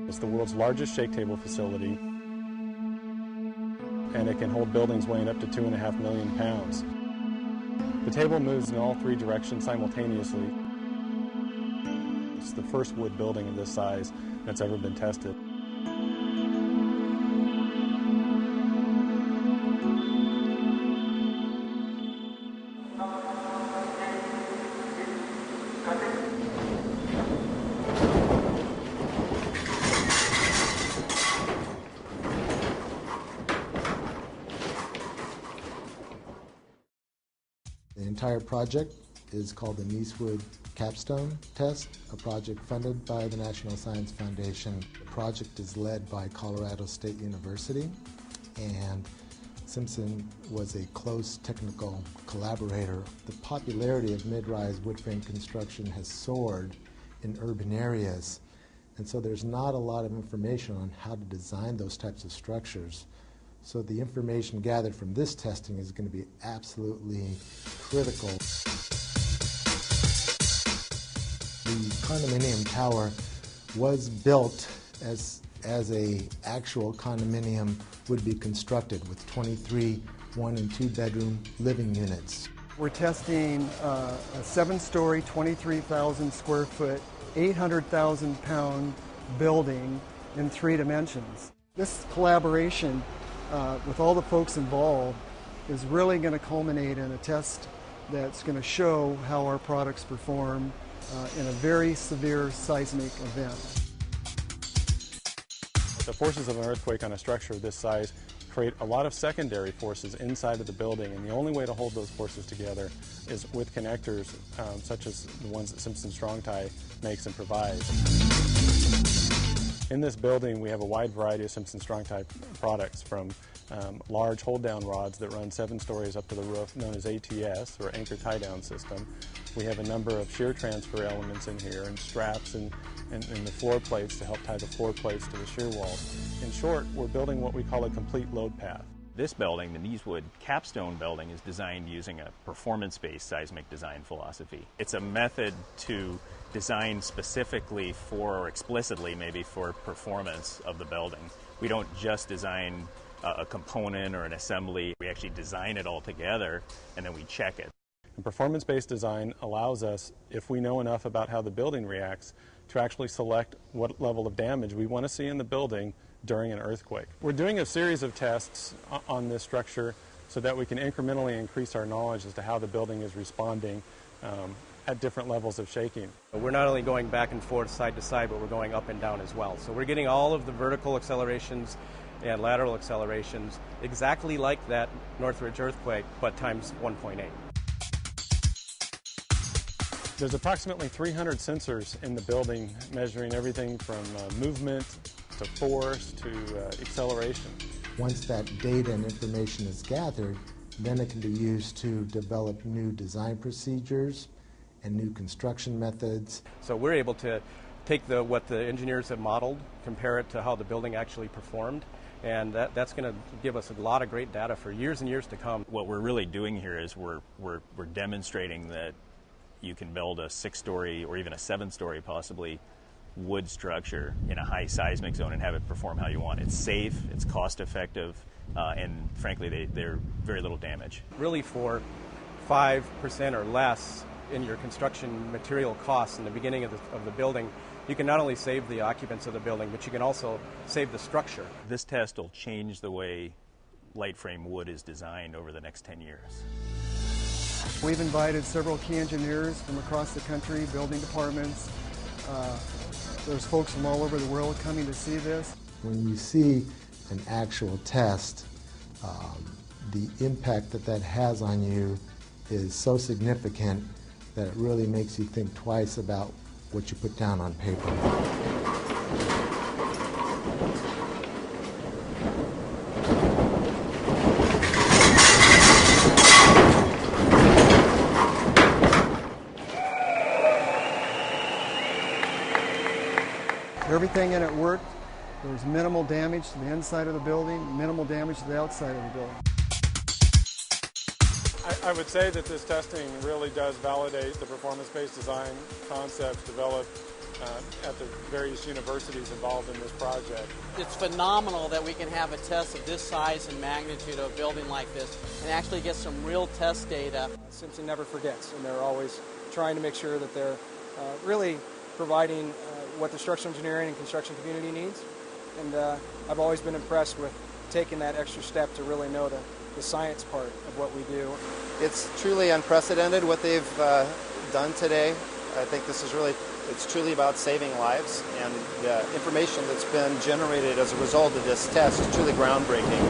It's the world's largest shake table facility, and it can hold buildings weighing up to 2.5 million pounds. The table moves in all three directions simultaneously. It's the first wood building of this size that's ever been tested. The entire project is called the Niecewood Capstone Test, a project funded by the National Science Foundation. The project is led by Colorado State University, and Simpson was a close technical collaborator. The popularity of mid-rise wood frame construction has soared in urban areas, and so there's not a lot of information on how to design those types of structures. So the information gathered from this testing is going to be absolutely critical. The condominium tower was built as a actual condominium would be constructed with 23 1- and 2-bedroom living units. We're testing a 7-story, 23,000 square foot, 800,000 pound building in 3 dimensions. This collaboration with all the folks involved is really going to culminate in a test that's going to show how our products perform in a very severe seismic event. The forces of an earthquake on a structure of this size create a lot of secondary forces inside of the building, and the only way to hold those forces together is with connectors such as the ones that Simpson Strong makes and provides. In this building, we have a wide variety of Simpson Strong products, from large hold-down rods that run 7 stories up to the roof, known as ATS, or anchor tie-down system. We have a number of shear transfer elements in here, and straps and the floor plates to help tie the floor plates to the shear walls. In short, we're building what we call a complete load path. This building, the Niecewood Capstone building, is designed using a performance-based seismic design philosophy. It's a method to design specifically for, or explicitly maybe, for performance of the building. We don't just design a component or an assembly. We actually design it all together, and then we check it. And performance-based design allows us, if we know enough about how the building reacts, to actually select what level of damage we want to see in the building during an earthquake. We're doing a series of tests on this structure so that we can incrementally increase our knowledge as to how the building is responding at different levels of shaking. We're not only going back and forth, side to side, but we're going up and down as well. So we're getting all of the vertical accelerations and lateral accelerations exactly like that Northridge earthquake, but times 1.8. There's approximately 300 sensors in the building, measuring everything from movement to force to acceleration. Once that data and information is gathered, then it can be used to develop new design procedures and new construction methods. So we're able to take what the engineers have modeled, compare it to how the building actually performed, and that's going to give us a lot of great data for years and years to come. What we're really doing here is we're demonstrating that you can build a 6-story or even a 7-story possibly wood structure in a high seismic zone and have it perform how you want. It's safe, it's cost effective, and frankly they're very little damage. Really, for 5% or less in your construction material costs in the beginning of the building, you can not only save the occupants of the building, but you can also save the structure. This test will change the way light frame wood is designed over the next 10 years. We've invited several key engineers from across the country, building departments. There's folks from all over the world coming to see this. When you see an actual test, the impact that has on you is so significant that it really makes you think twice about what you put down on paper. Everything in it worked. There was minimal damage to the inside of the building, minimal damage to the outside of the building. I would say that this testing really does validate the performance-based design concepts developed at the various universities involved in this project. It's phenomenal that we can have a test of this size and magnitude of a building like this and actually get some real test data. Simpson never forgets, and they're always trying to make sure that they're really providing what the structural engineering and construction community needs. And I've always been impressed with taking that extra step to really know the science part of what we do. It's truly unprecedented what they've done today. I think this is it's truly about saving lives, and the information that's been generated as a result of this test is truly groundbreaking.